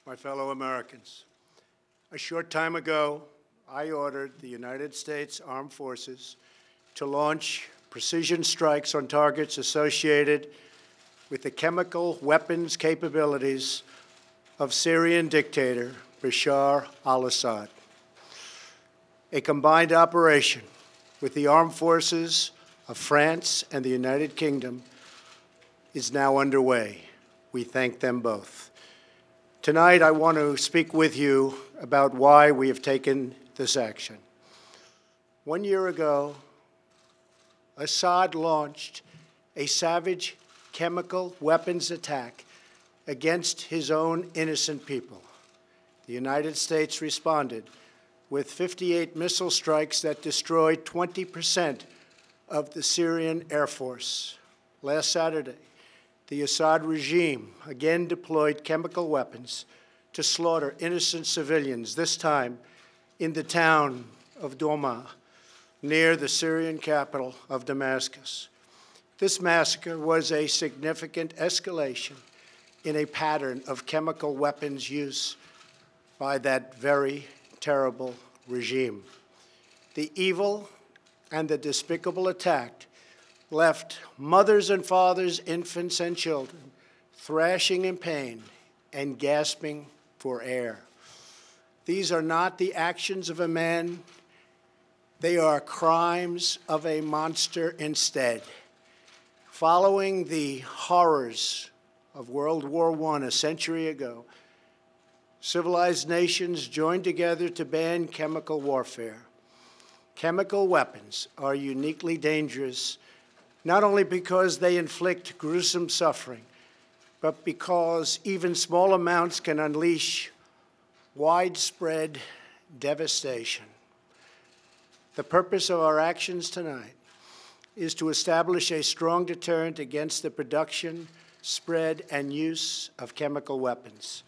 my fellow Americans. A short time ago, I ordered the United States Armed Forces to launch precision strikes on targets associated with the chemical weapons capabilities of Syrian dictator Bashar al-Assad. A combined operation with the armed forces of France and the United Kingdom is now underway. We thank them both. Tonight, I want to speak with you about why we have taken this action. 1 year ago, Assad launched a savage chemical weapons attack against his own innocent people. The United States responded with 58 missile strikes that destroyed 20% of the Syrian Air Force. Last Saturday, the Assad regime again deployed chemical weapons to slaughter innocent civilians, this time in the town of Douma, near the Syrian capital of Damascus. This massacre was a significant escalation in a pattern of chemical weapons use by that very terrible regime. The evil and the despicable attack left mothers and fathers, infants and children thrashing in pain and gasping for air. These are not the actions of a man. They are crimes of a monster instead. Following the horrors of World War I a century ago, civilized nations joined together to ban chemical warfare. Chemical weapons are uniquely dangerous, not only because they inflict gruesome suffering, but because even small amounts can unleash widespread devastation. The purpose of our actions tonight is to establish a strong deterrent against the production, spread, and use of chemical weapons.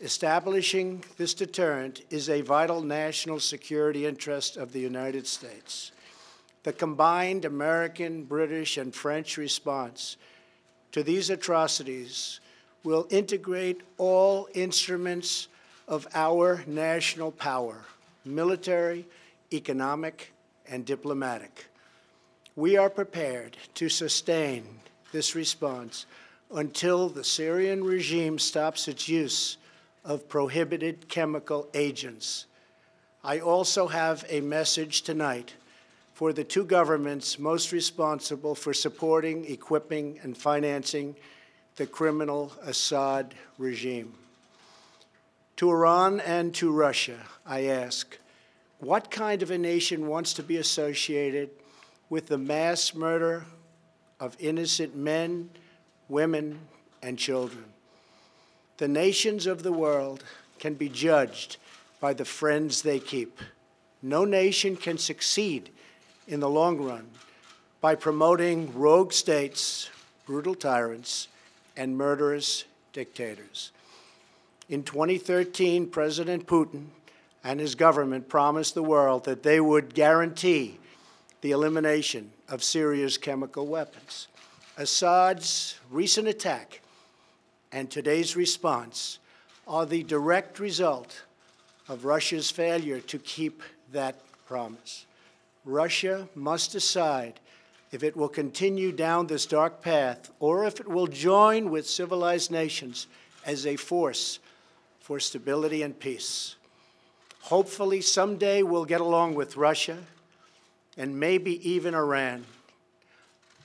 Establishing this deterrent is a vital national security interest of the United States. The combined American, British, and French response to these atrocities will integrate all instruments of our national power, military, economic, and diplomatic. We are prepared to sustain this response until the Syrian regime stops its use of prohibited chemical agents. I also have a message tonight for the two governments most responsible for supporting, equipping, and financing the criminal Assad regime. To Iran and to Russia, I ask, what kind of a nation wants to be associated with the mass murder of innocent men, women, and children? The nations of the world can be judged by the friends they keep. No nation can succeed in the long run by promoting rogue states, brutal tyrants, and murderous dictators. In 2013, President Putin and his government promised the world that they would guarantee the elimination of Syria's chemical weapons. Assad's recent attack and today's response are the direct result of Russia's failure to keep that promise. Russia must decide if it will continue down this dark path or if it will join with civilized nations as a force for stability and peace. Hopefully, someday we'll get along with Russia and maybe even Iran,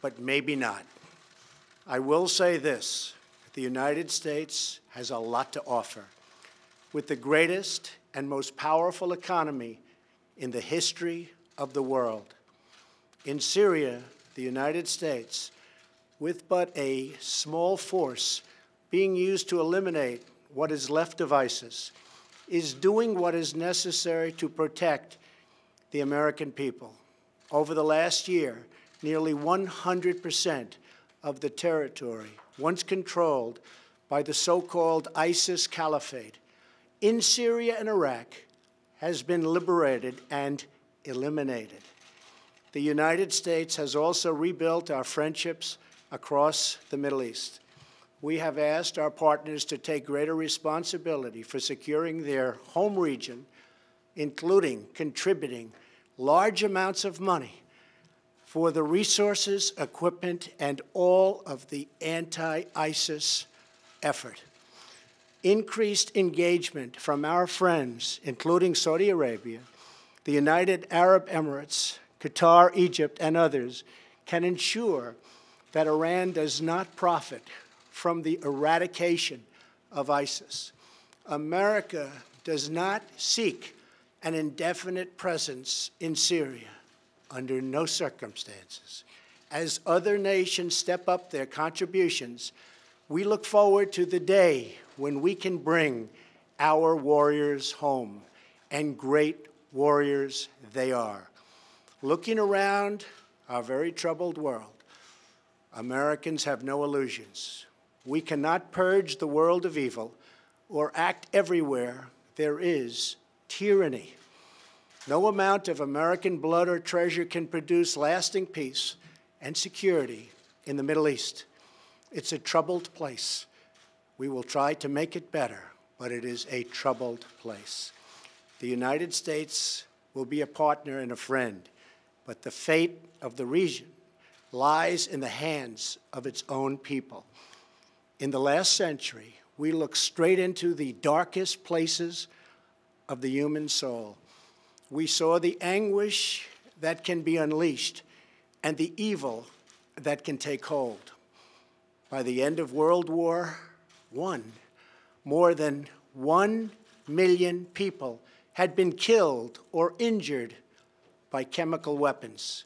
but maybe not. I will say this: the United States has a lot to offer. With the greatest and most powerful economy in the history of the world. In Syria, the United States, with but a small force being used to eliminate what is left of ISIS, is doing what is necessary to protect the American people. Over the last year, nearly 100% of the territory once controlled by the so-called ISIS Caliphate in Syria and Iraq has been liberated and eliminated. The United States has also rebuilt our friendships across the Middle East. we have asked our partners to take greater responsibility for securing their home region, including contributing large amounts of money for the resources, equipment, and all of the anti-ISIS effort. Increased engagement from our friends, including Saudi Arabia, the United Arab Emirates, Qatar, Egypt, and others, can ensure that Iran does not profit from the eradication of ISIS. America does not seek an indefinite presence in Syria under no circumstances. As other nations step up their contributions, we look forward to the day when we can bring our warriors home, and great warriors they are. Looking around our very troubled world, Americans have no illusions. We cannot purge the world of evil or act everywhere there is tyranny. No amount of American blood or treasure can produce lasting peace and security in the Middle East. It's a troubled place. We will try to make it better, but it is a troubled place. The United States will be a partner and a friend, but the fate of the region lies in the hands of its own people. In the last century, we looked straight into the darkest places of the human soul. We saw the anguish that can be unleashed and the evil that can take hold. By the end of World War I, more than 1 million people had been killed or injured by chemical weapons.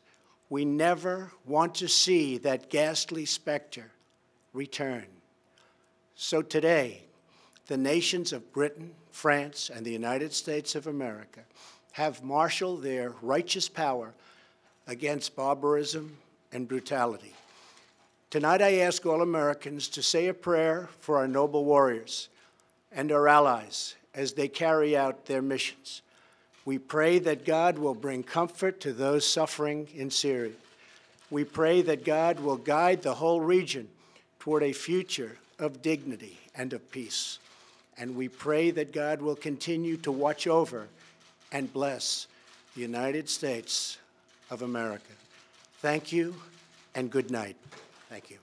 We never want to see that ghastly specter return. So today, the nations of Britain, France, and the United States of America have marshaled their righteous power against barbarism and brutality. Tonight, I ask all Americans to say a prayer for our noble warriors and our allies as they carry out their missions. We pray that God will bring comfort to those suffering in Syria. We pray that God will guide the whole region toward a future of dignity and of peace. And we pray that God will continue to watch over and bless the United States of America. Thank you and good night. Thank you.